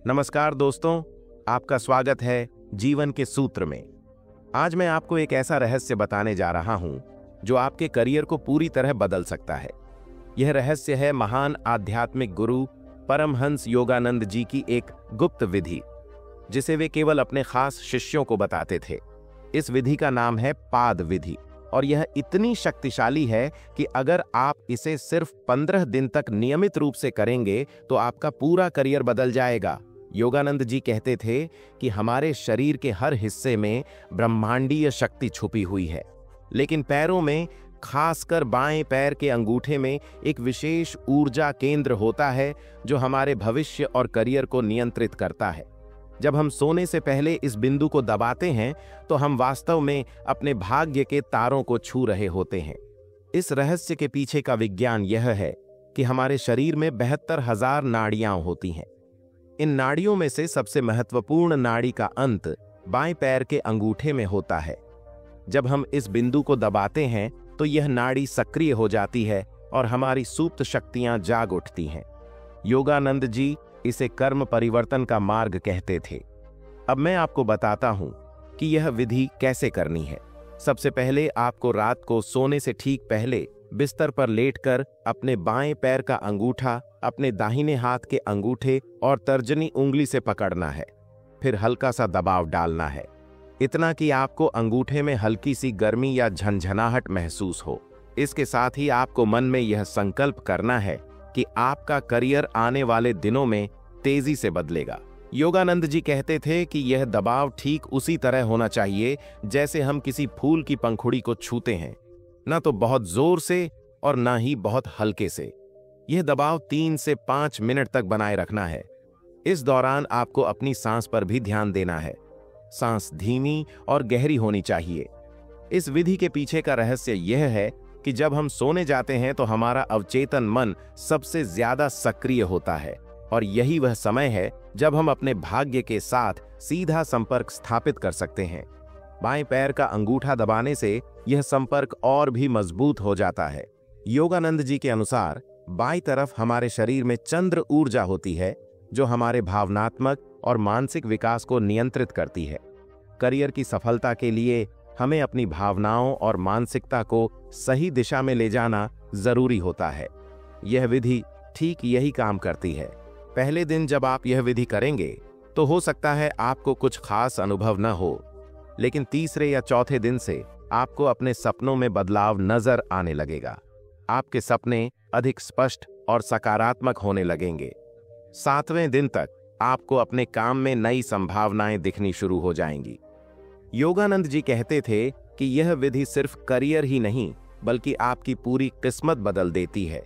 नमस्कार दोस्तों, आपका स्वागत है जीवन के सूत्र में। आज मैं आपको एक ऐसा रहस्य बताने जा रहा हूं जो आपके करियर को पूरी तरह बदल सकता है। यह रहस्य है महान आध्यात्मिक गुरु परमहंस योगानंद जी की एक गुप्त विधि, जिसे वे केवल अपने खास शिष्यों को बताते थे। इस विधि का नाम है पाद विधि और यह इतनी शक्तिशाली है कि अगर आप इसे सिर्फ 15 दिन तक नियमित रूप से करेंगे तो आपका पूरा करियर बदल जाएगा। योगानंद जी कहते थे कि हमारे शरीर के हर हिस्से में ब्रह्मांडीय शक्ति छुपी हुई है, लेकिन पैरों में, खासकर बाएं पैर के अंगूठे में एक विशेष ऊर्जा केंद्र होता है जो हमारे भविष्य और करियर को नियंत्रित करता है। जब हम सोने से पहले इस बिंदु को दबाते हैं तो हम वास्तव में अपने भाग्य के तारों को छू रहे होते हैं। इस रहस्य के पीछे का विज्ञान यह है कि हमारे शरीर में 72,000 नाड़ियां होती हैं। इन नाड़ियों में से सबसे महत्वपूर्ण नाड़ी का अंत बाएं पैर के अंगूठे में होता है। जब हम इस बिंदु को दबाते हैं तो यह नाड़ी सक्रिय हो जाती है और हमारी सुप्त शक्तियां जाग उठती हैं। योगानंद जी इसे कर्म परिवर्तन का मार्ग कहते थे। अब मैं आपको बताता हूं कि यह विधि कैसे करनी है। सबसे पहले आपको रात को सोने से ठीक पहले बिस्तर पर लेटकर अपने बाएं पैर का अंगूठा अपने दाहिने हाथ के अंगूठे और तर्जनी उंगली से पकड़ना है। फिर हल्का सा दबाव डालना है, इतना कि आपको अंगूठे में हल्की सी गर्मी या झंझनाहट महसूस हो। इसके साथ ही आपको मन में यह संकल्प करना है कि आपका करियर आने वाले दिनों में तेजी से बदलेगा। योगानंद जी कहते थे कि यह दबाव ठीक उसी तरह होना चाहिए जैसे हम किसी फूल की पंखुड़ी को छूते हैं, ना तो बहुत जोर से और ना ही बहुत हल्के से। यह दबाव 3 से 5 मिनट तक बनाए रखना है। इस दौरान आपको अपनी सांस पर भी ध्यान देना है। सांस धीमी और गहरी होनी चाहिए। इस विधि के पीछे का रहस्य यह है कि जब हम सोने जाते हैं तो हमारा अवचेतन मन सबसे ज्यादा सक्रिय होता है और यही वह समय है जब हम अपने भाग्य के साथ सीधा संपर्क स्थापित कर सकते हैं। बाएं पैर का अंगूठा दबाने से यह संपर्क और भी मजबूत हो जाता है। योगानंद जी के अनुसार बाईं तरफ हमारे शरीर में चंद्र ऊर्जा होती है जो हमारे भावनात्मक और मानसिक विकास को नियंत्रित करती है। करियर की सफलता के लिए हमें अपनी भावनाओं और मानसिकता को सही दिशा में ले जाना जरूरी होता है। यह विधि ठीक यही काम करती है। पहले दिन जब आप यह विधि करेंगे तो हो सकता है आपको कुछ खास अनुभव न हो, लेकिन तीसरे या चौथे दिन से आपको अपने सपनों में बदलाव नजर आने लगेगा। आपके सपने अधिक स्पष्ट और सकारात्मक होने लगेंगे। 7वें दिन तक आपको अपने काम में नई संभावनाएं दिखनी शुरू हो जाएंगी। योगानंद जी कहते थे कि यह विधि सिर्फ करियर ही नहीं बल्कि आपकी पूरी किस्मत बदल देती है,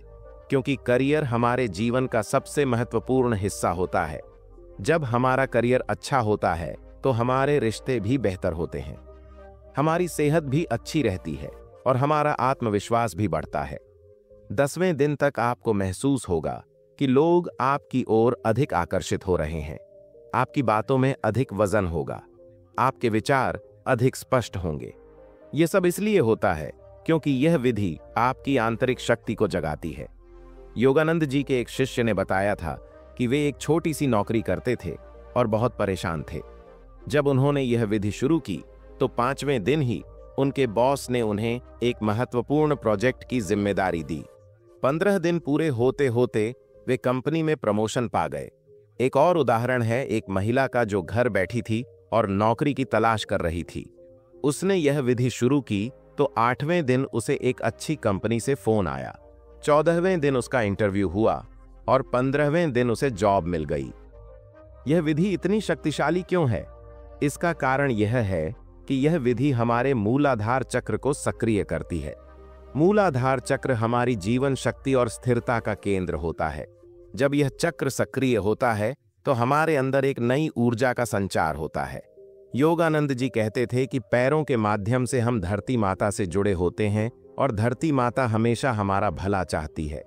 क्योंकि करियर हमारे जीवन का सबसे महत्वपूर्ण हिस्सा होता है। जब हमारा करियर अच्छा होता है तो हमारे रिश्ते भी बेहतर होते हैं, हमारी सेहत भी अच्छी रहती है और हमारा आत्मविश्वास भी बढ़ता है। 10वें दिन तक आपको महसूस होगा कि लोग आपकी ओर अधिक आकर्षित हो रहे हैं, आपकी बातों में अधिक वजन होगा, आपके विचार अधिक स्पष्ट होंगे। यह सब इसलिए होता है क्योंकि यह विधि आपकी आंतरिक शक्ति को जगाती है। योगानंद जी के एक शिष्य ने बताया था कि वे एक छोटी सी नौकरी करते थे और बहुत परेशान थे। जब उन्होंने यह विधि शुरू की तो 5वें दिन ही उनके बॉस ने उन्हें एक महत्वपूर्ण प्रोजेक्ट की जिम्मेदारी दी। 15 दिन पूरे होते होते वे कंपनी में प्रमोशन पा गए। एक और उदाहरण है एक महिला का जो घर बैठी थी और नौकरी की तलाश कर रही थी। उसने यह विधि शुरू की तो 8वें दिन उसे एक अच्छी कंपनी से फोन आया। 14वें दिन उसका इंटरव्यू हुआ और 15वें दिन उसे जॉब मिल गई। यह विधि इतनी शक्तिशाली क्यों है? इसका कारण यह है कि यह विधि हमारे मूलाधार चक्र को सक्रिय करती है। मूलाधार चक्र हमारी जीवन शक्ति और स्थिरता का केंद्र होता है। जब यह चक्र सक्रिय होता है तो हमारे अंदर एक नई ऊर्जा का संचार होता है। योगानंद जी कहते थे कि पैरों के माध्यम से हम धरती माता से जुड़े होते हैं और धरती माता हमेशा हमारा भला चाहती है।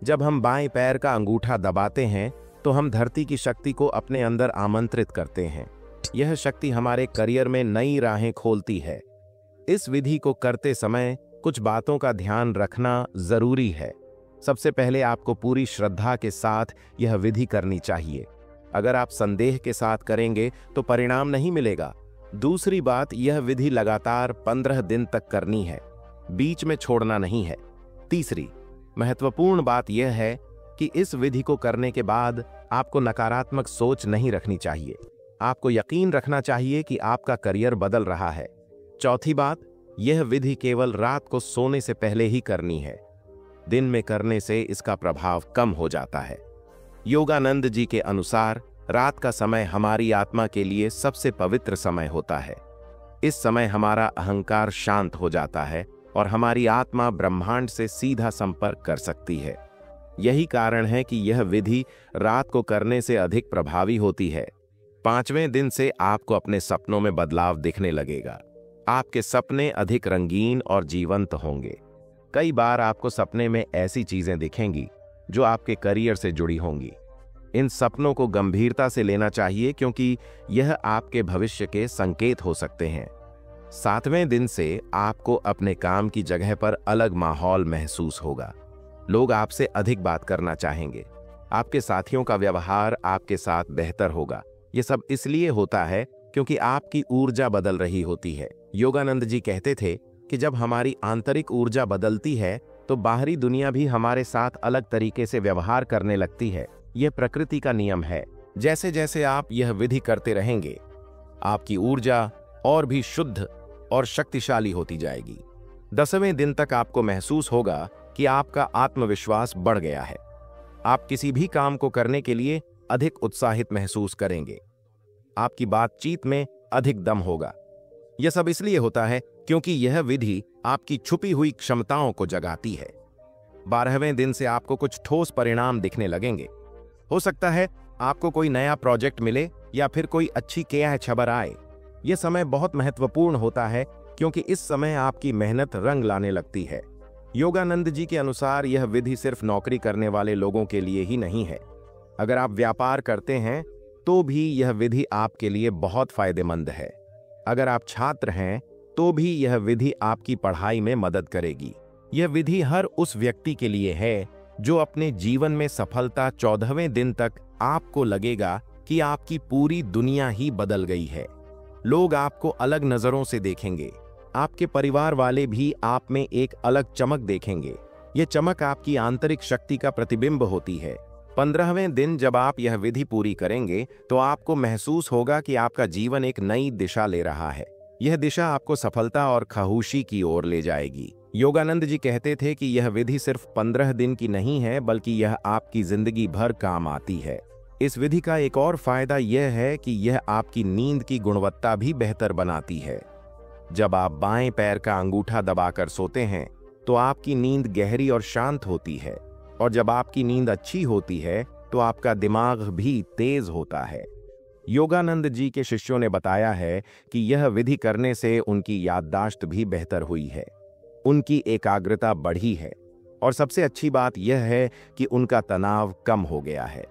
जब हम बाएं पैर का अंगूठा दबाते हैं तो हम धरती की शक्ति को अपने अंदर आमंत्रित करते हैं। यह शक्ति हमारे करियर में नई राहें खोलती है। इस विधि को करते समय कुछ बातों का ध्यान रखना जरूरी है। सबसे पहले आपको पूरी श्रद्धा के साथ यह विधि करनी चाहिए। अगर आप संदेह के साथ करेंगे तो परिणाम नहीं मिलेगा। दूसरी बात, यह विधि लगातार 15 दिन तक करनी है, बीच में छोड़ना नहीं है। तीसरी महत्वपूर्ण बात यह है कि इस विधि को करने के बाद आपको नकारात्मक सोच नहीं रखनी चाहिए। आपको यकीन रखना चाहिए कि आपका करियर बदल रहा है। चौथी बात, यह विधि केवल रात को सोने से पहले ही करनी है। दिन में करने से इसका प्रभाव कम हो जाता है। योगानंद जी के अनुसार रात का समय हमारी आत्मा के लिए सबसे पवित्र समय होता है। इस समय हमारा अहंकार शांत हो जाता है और हमारी आत्मा ब्रह्मांड से सीधा संपर्क कर सकती है। यही कारण है कि यह विधि रात को करने से अधिक प्रभावी होती है। 5वें दिन से आपको अपने सपनों में बदलाव दिखने लगेगा। आपके सपने अधिक रंगीन और जीवंत होंगे। कई बार आपको सपने में ऐसी चीजें दिखेंगी जो आपके करियर से जुड़ी होंगी। इन सपनों को गंभीरता से लेना चाहिए क्योंकि यह आपके भविष्य के संकेत हो सकते हैं। 7वें दिन से आपको अपने काम की जगह पर अलग माहौल महसूस होगा। लोग आपसे अधिक बात करना चाहेंगे। आपके साथियों का व्यवहार आपके साथ बेहतर होगा। यह सब इसलिए होता है क्योंकि आपकी ऊर्जा बदल रही होती है। योगानंद जी कहते थे कि जब हमारी आंतरिक ऊर्जा बदलती है तो बाहरी दुनिया भी हमारे साथ अलग तरीके से व्यवहार करने लगती है। यह प्रकृति का नियम है। जैसे जैसे आप यह विधि करते रहेंगे, आपकी ऊर्जा और भी शुद्ध और शक्तिशाली होती जाएगी। 10वें दिन तक आपको महसूस होगा कि आपका आत्मविश्वास बढ़ गया है। आप किसी भी काम को करने के लिए अधिक उत्साहित महसूस करेंगे। आपकी बातचीत में अधिक दम होगा। यह सब इसलिए होता है क्योंकि यह विधि आपकी छुपी हुई क्षमताओं को जगाती है। 12वें दिन से आपको कुछ ठोस परिणाम दिखने लगेंगे। हो सकता है आपको कोई नया प्रोजेक्ट मिले या फिर कोई अच्छी खबर आए। यह समय बहुत महत्वपूर्ण होता है क्योंकि इस समय आपकी मेहनत रंग लाने लगती है। योगानंद जी के अनुसार यह विधि सिर्फ नौकरी करने वाले लोगों के लिए ही नहीं है। अगर आप व्यापार करते हैं तो भी यह विधि आपके लिए बहुत फायदेमंद है। अगर आप छात्र हैं तो भी यह विधि आपकी पढ़ाई में मदद करेगी। यह विधि हर उस व्यक्ति के लिए है जो अपने जीवन में सफलता 14वें दिन तक आपको लगेगा कि आपकी पूरी दुनिया ही बदल गई है। लोग आपको अलग नजरों से देखेंगे। आपके परिवार वाले भी आप में एक अलग चमक देखेंगे। यह चमक आपकी आंतरिक शक्ति का प्रतिबिंब होती है। 15वें दिन जब आप यह विधि पूरी करेंगे तो आपको महसूस होगा कि आपका जीवन एक नई दिशा ले रहा है। यह दिशा आपको सफलता और खामोशी की ओर ले जाएगी। योगानंद जी कहते थे कि यह विधि सिर्फ 15 दिन की नहीं है, बल्कि यह आपकी जिंदगी भर काम आती है। इस विधि का एक और फायदा यह है कि यह आपकी नींद की गुणवत्ता भी बेहतर बनाती है। जब आप बाएं पैर का अंगूठा दबाकर सोते हैं तो आपकी नींद गहरी और शांत होती है, और जब आपकी नींद अच्छी होती है तो आपका दिमाग भी तेज होता है। योगानंद जी के शिष्यों ने बताया है कि यह विधि करने से उनकी याददाश्त भी बेहतर हुई है, उनकी एकाग्रता बढ़ी है, और सबसे अच्छी बात यह है कि उनका तनाव कम हो गया है।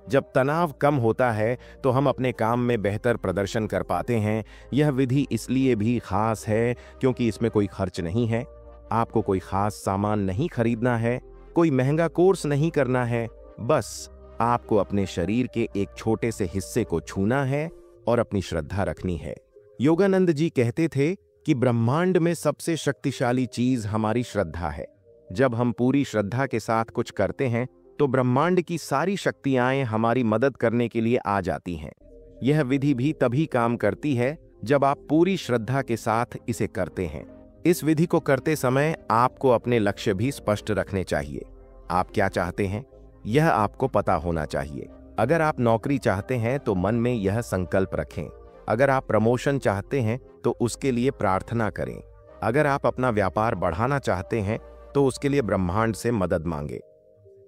जब तनाव कम होता है तो हम अपने काम में बेहतर प्रदर्शन कर पाते हैं। यह विधि इसलिए भी खास है क्योंकि इसमें कोई खर्च नहीं है। आपको कोई खास सामान नहीं खरीदना है, कोई महंगा कोर्स नहीं करना है। बस आपको अपने शरीर के एक छोटे से हिस्से को छूना है और अपनी श्रद्धा रखनी है। योगानंद जी कहते थे कि ब्रह्मांड में सबसे शक्तिशाली चीज हमारी श्रद्धा है। जब हम पूरी श्रद्धा के साथ कुछ करते हैं तो ब्रह्मांड की सारी शक्तियां हमारी मदद करने के लिए आ जाती हैं। यह विधि भी तभी काम करती है जब आप पूरी श्रद्धा के साथ इसे करते हैं। इस विधि को करते समय आपको अपने लक्ष्य भी स्पष्ट रखने चाहिए। आप क्या चाहते हैं यह आपको पता होना चाहिए। अगर आप नौकरी चाहते हैं तो मन में यह संकल्प रखें। अगर आप प्रमोशन चाहते हैं तो उसके लिए प्रार्थना करें। अगर आप अपना व्यापार बढ़ाना चाहते हैं तो उसके लिए ब्रह्मांड से मदद मांगे।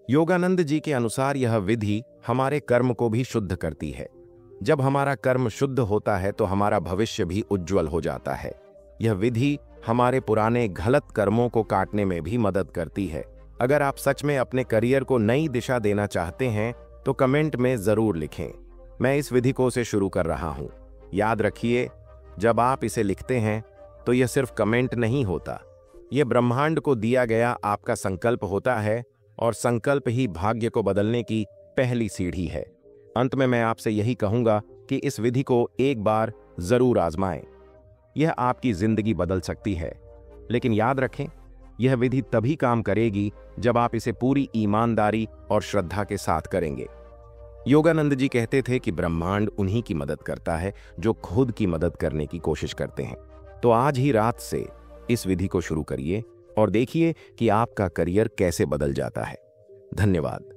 योगानंद जी के अनुसार यह विधि हमारे कर्म को भी शुद्ध करती है। जब हमारा कर्म शुद्ध होता है तो हमारा भविष्य भी उज्जवल हो जाता है। यह विधि हमारे पुराने गलत कर्मों को काटने में भी मदद करती है। अगर आप सच में अपने करियर को नई दिशा देना चाहते हैं तो कमेंट में जरूर लिखें, मैं इस विधि को से शुरू कर रहा हूं। याद रखिए, जब आप इसे लिखते हैं तो यह सिर्फ कमेंट नहीं होता, यह ब्रह्मांड को दिया गया आपका संकल्प होता है, और संकल्प ही भाग्य को बदलने की पहली सीढ़ी है। अंत में मैं आपसे यही कहूंगा कि इस विधि को एक बार जरूर आजमाएं। यह आपकी जिंदगी बदल सकती है। लेकिन याद रखें, यह विधि तभी काम करेगी जब आप इसे पूरी ईमानदारी और श्रद्धा के साथ करेंगे। योगानंद जी कहते थे कि ब्रह्मांड उन्हीं की मदद करता है जो खुद की मदद करने की कोशिश करते हैं। तो आज ही रात से इस विधि को शुरू करिए और देखिए कि आपका करियर कैसे बदल जाता है। धन्यवाद।